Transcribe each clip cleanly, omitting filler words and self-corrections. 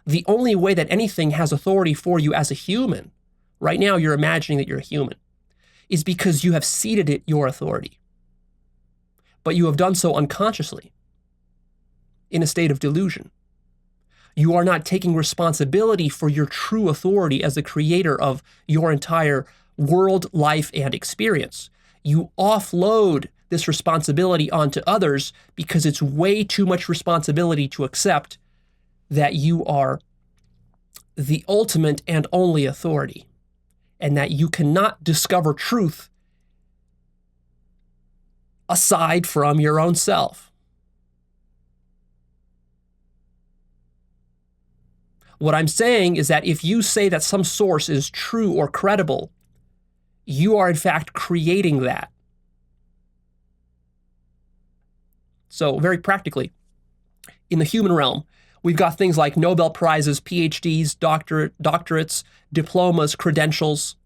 The only way that anything has authority for you as a human, right now you're imagining that you're a human, is because you have ceded it your authority. But you have done so unconsciously, in a state of delusion. You are not taking responsibility for your true authority as the creator of your entire world, life, and experience. You offload this responsibility onto others because it's way too much responsibility to accept that you are the ultimate and only authority, and that you cannot discover truth aside from your own self. What I'm saying is that if you say that some source is true or credible, you are in fact creating that. So very practically, in the human realm, we've got things like Nobel Prizes, PhDs, doctorates, diplomas, credentials.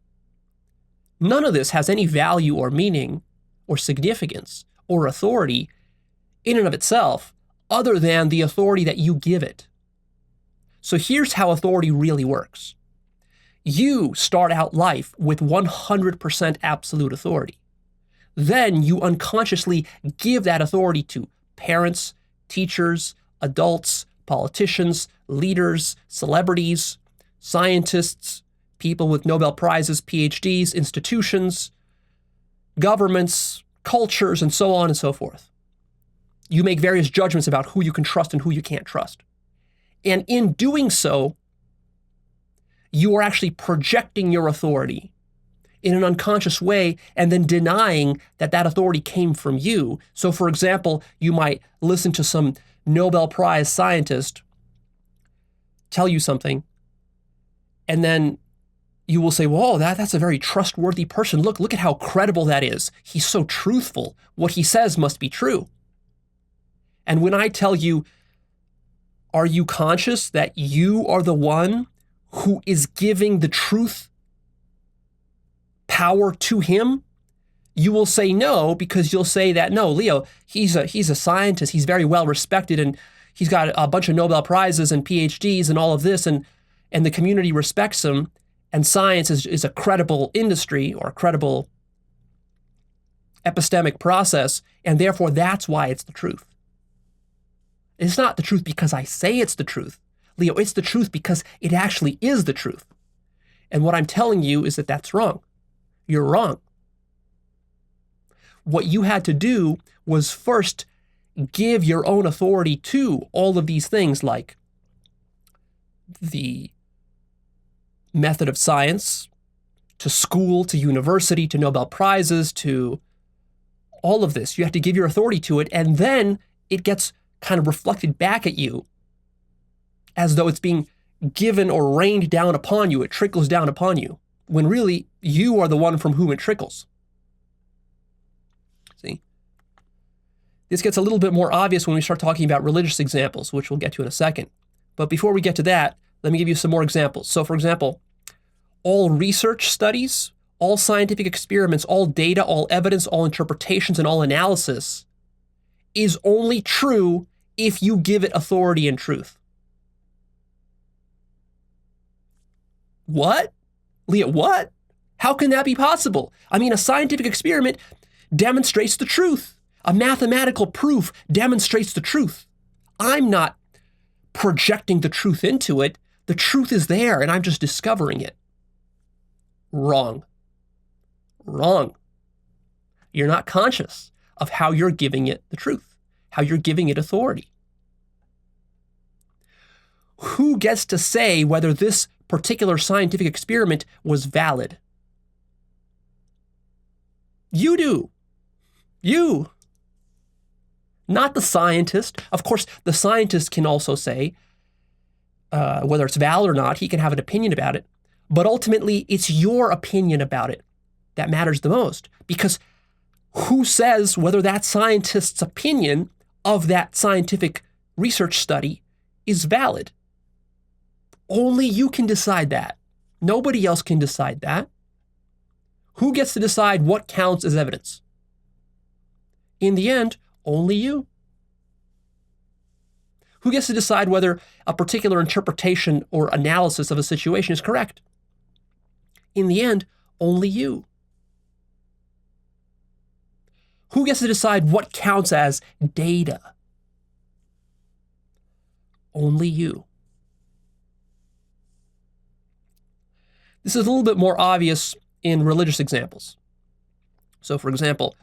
None of this has any value or meaning or significance or authority in and of itself other than the authority that you give it. So here's how authority really works. You start out life with 100% absolute authority. Then you unconsciously give that authority to parents, teachers, adults, politicians, leaders, celebrities, scientists, people with Nobel Prizes, PhDs, institutions, governments, cultures, and so on and so forth. You make various judgments about who you can trust and who you can't trust. And in doing so, you are actually projecting your authority in an unconscious way and then denying that that authority came from you. So, for example, you might listen to some Nobel Prize scientist tell you something, and then you will say, whoa, that's a very trustworthy person. Look at how credible that is. He's so truthful. What he says must be true. And when I tell you, are you conscious that you are the one who is giving the truth power to him? You will say no, because you'll say that, no, Leo, he's a scientist. He's very well respected, and he's got a bunch of Nobel Prizes and PhDs and all of this, and the community respects him, and science is a credible industry or a credible epistemic process, and therefore that's why it's the truth. It's not the truth because I say it's the truth. Leo, it's the truth because it actually is the truth. And what I'm telling you is that that's wrong. You're wrong. What you had to do was first give your own authority to all of these things, like the method of science, to school, to university, to Nobel Prizes, to all of this. You have to give your authority to it, and then it gets kind of reflected back at you as though it's being given or rained down upon you. It trickles down upon you, when really you are the one from whom it trickles. See? This gets a little bit more obvious when we start talking about religious examples, which we'll get to in a second. But before we get to that, let me give you some more examples. So, for example, all research studies, all scientific experiments, all data, all evidence, all interpretations, and all analysis is only true if you give it authority and truth. What? Leah, what? How can that be possible? I mean, a scientific experiment demonstrates the truth. A mathematical proof demonstrates the truth. I'm not projecting the truth into it. The truth is there, and I'm just discovering it. Wrong. Wrong. You're not conscious of how you're giving it the truth, how you're giving it authority. Who gets to say whether this particular scientific experiment was valid? You do. You. Not the scientist. Of course, the scientist can also say whether it's valid or not. He can have an opinion about it. But ultimately, it's your opinion about it that matters the most. Because who says whether that scientist's opinion of that scientific research study is valid? Only you can decide that. Nobody else can decide that. Who gets to decide what counts as evidence? In the end, only you. Who gets to decide whether a particular interpretation or analysis of a situation is correct? In the end, only you. Who gets to decide what counts as data? Only you. This is a little bit more obvious in religious examples. So, for example,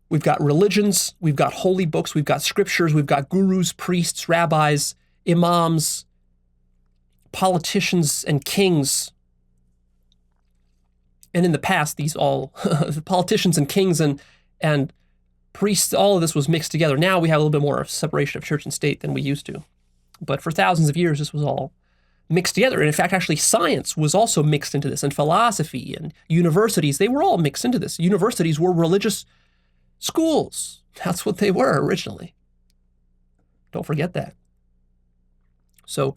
we've got religions, we've got holy books, we've got scriptures, we've got gurus, priests, rabbis, imams, politicians, and kings. And in the past, these all, the politicians and kings and priests, all of this was mixed together. Now we have a little bit more separation of church and state than we used to. But for thousands of years, this was all mixed together. And in fact, actually, science was also mixed into this, and philosophy and universities, they were all mixed into this. Universities were religious schools. That's what they were originally. Don't forget that. So,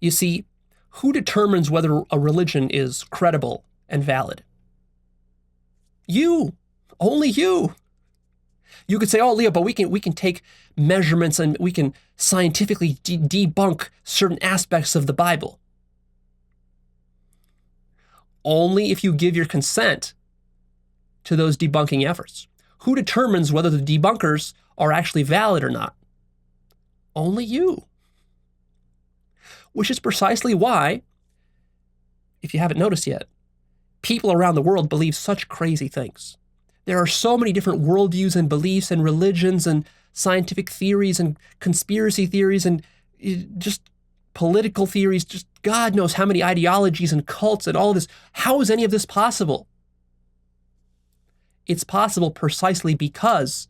you see, who determines whether a religion is credible and valid? You. Only you. You could say, oh, Leo, but we can take measurements and we can scientifically debunk certain aspects of the Bible. Only if you give your consent to those debunking efforts. Who determines whether the debunkers are actually valid or not? Only you. Which is precisely why, if you haven't noticed yet, people around the world believe such crazy things. There are so many different worldviews and beliefs and religions and scientific theories and conspiracy theories and just political theories, just God knows how many ideologies and cults and all of this. How is any of this possible? It's possible precisely because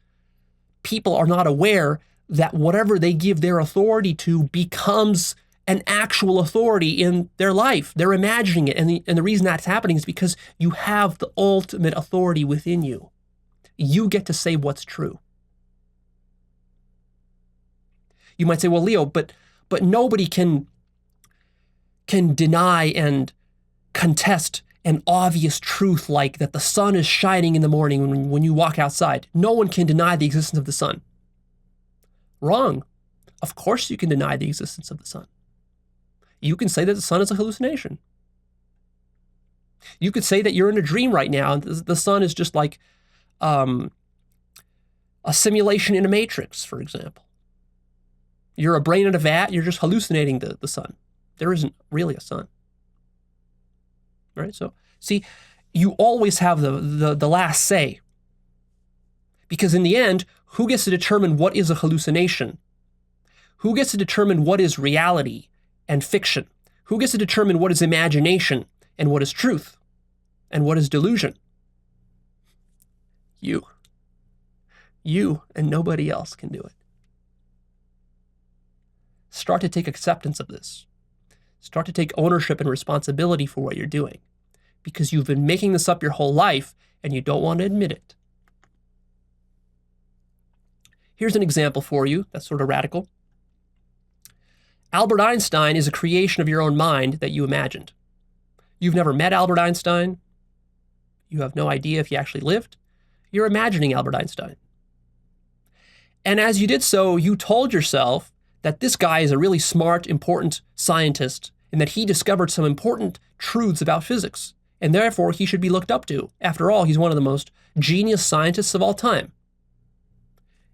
people are not aware that whatever they give their authority to becomes an actual authority in their life. They're imagining it. And the reason that's happening is because you have the ultimate authority within you. You get to say what's true. You might say, well, Leo, but nobody can deny and contest an obvious truth like that the sun is shining in the morning when you walk outside. No one can deny the existence of the sun. Wrong. Of course you can deny the existence of the sun. You can say that the sun is a hallucination. You could say that you're in a dream right now and the sun is just like a simulation in a matrix, for example. You're a brain in a vat, you're just hallucinating the sun. There isn't really a sun. Right? So, see, you always have the last say. Because in the end, who gets to determine what is a hallucination? Who gets to determine what is reality and fiction? Who gets to determine what is imagination and what is truth and what is delusion? You. You and nobody else can do it. Start to take acceptance of this. Start to take ownership and responsibility for what you're doing, because you've been making this up your whole life and you don't want to admit it. Here's an example for you that's sort of radical. Albert Einstein is a creation of your own mind that you imagined. You've never met Albert Einstein. You have no idea if he actually lived. You're imagining Albert Einstein. And as you did so, you told yourself that this guy is a really smart, important scientist and that he discovered some important truths about physics, and therefore he should be looked up to. After all, he's one of the most genius scientists of all time.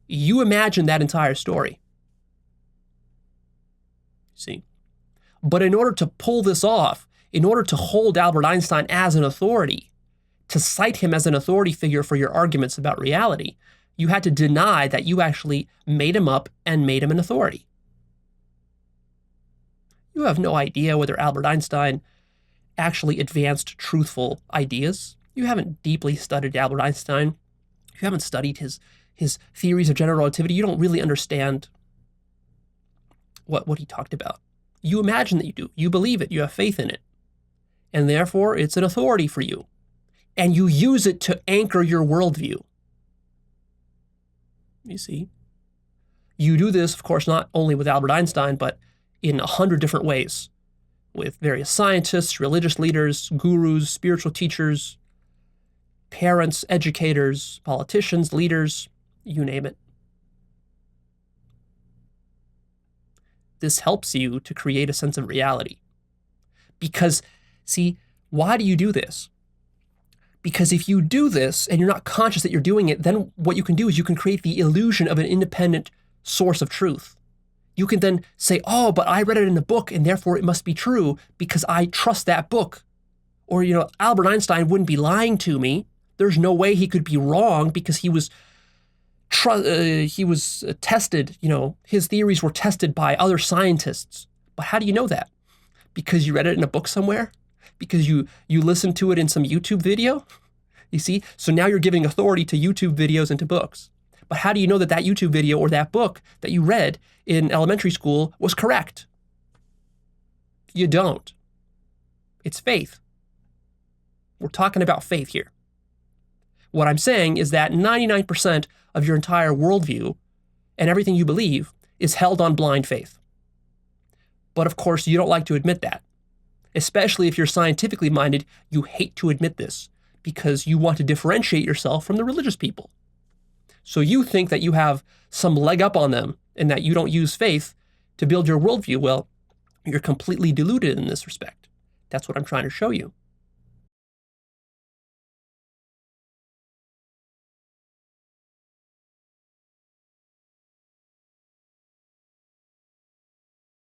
You imagine that entire story. See? But in order to pull this off, in order to hold Albert Einstein as an authority, to cite him as an authority figure for your arguments about reality, you had to deny that you actually made him up and made him an authority. You have no idea whether Albert Einstein actually advanced truthful ideas. You haven't deeply studied Albert Einstein. You haven't studied his theories of general relativity. You don't really understand what he talked about. You imagine that you do. You believe it. You have faith in it. And therefore, it's an authority for you. And you use it to anchor your worldview. You see? You do this, of course, not only with Albert Einstein, but in 100 different ways, with various scientists, religious leaders, gurus, spiritual teachers, parents, educators, politicians, leaders, you name it. this helps you to create a sense of reality. Because, see, why do you do this? Because if you do this and you're not conscious that you're doing it, then what you can do is you can create the illusion of an independent source of truth. You can then say, oh, but I read it in a book and therefore it must be true because I trust that book. Or, Albert Einstein wouldn't be lying to me. There's no way he could be wrong because he was tested, his theories were tested by other scientists. But how do you know that? Because you read it in a book somewhere? Because you listened to it in some YouTube video? You see? So now you're giving authority to YouTube videos and to books. But how do you know that that YouTube video or that book that you read in elementary school was correct? You don't. It's faith. We're talking about faith here. What I'm saying is that 99% of your entire worldview and everything you believe is held on blind faith. But of course, you don't like to admit that. Especially if you're scientifically minded, you hate to admit this because you want to differentiate yourself from the religious people. So you think that you have some leg up on them and that you don't use faith to build your worldview. Well, you're completely deluded in this respect. That's what I'm trying to show you.